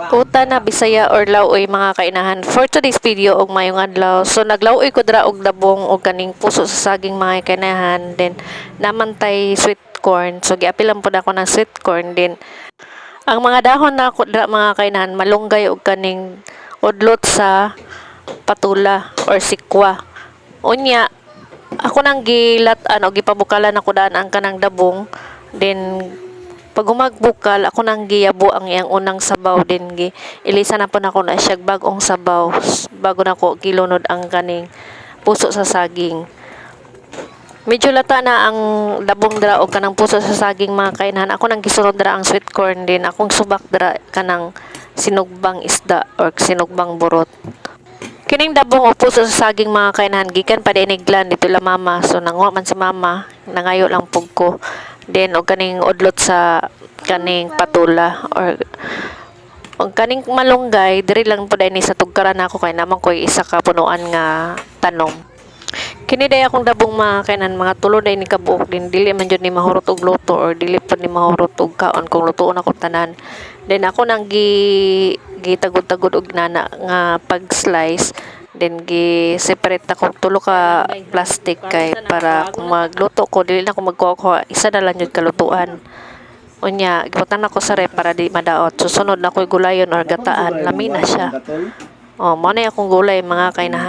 Uta na Bisaya or Lauoy mga kainahan. For today's video og mayong adlaw. So naglauoy ko dra og dabong og kaning puso sa saging mga kainahan. Then namantay sweet corn. So giapilan pud ako ng sweet corn din. Ang mga dahon na ako dra mga kainahan malunggay og kaning udlot sa patula or sikwa. Unya ako nang gilatan o gipabukalan ako daan ang kanang dabong. Then pag humagbukal ako nang giyabo ang iyang unang sabaw din gi ilisa na po na ako na siya bagong sabaw bago na ko gilunod ang kaning puso sa saging. Medyo lata na ang dabong dra o kanang puso sa saging mga kainahan. Ako nang gisunod dra ang sweet corn din. Akong subak dra kanang sinugbang isda or sinugbang burot. Kining dabong o puso sa saging mga kainahan gikan pa diniglan dito la mama. So nanguha man si mama, nangayo lang pug ko. Then og kaning udlot sa kaning patula or og kaning malunggay diri lang pud ni sa tugkaran nako kay naman koy isa ka punuan nga tanom. Kini day akong dabong mga kainan mga tulo day ni kabuok din dili man jud ni mahurot og luto or dili pud ni mahurot og kaon kung lutoon ako tanan. Then ako nang gitagod-tagod og nana nga pag-slice then gi-separate ako tulo ka plastic kay para kung magluto ko dili na ko magkuha isa na lang jud kalutuan. Unya gibutan ako sa ref para di madaot. Susunod na ko'y gulayon or gataan lami na siya. Oh, mo na akong gulay mga kainahan.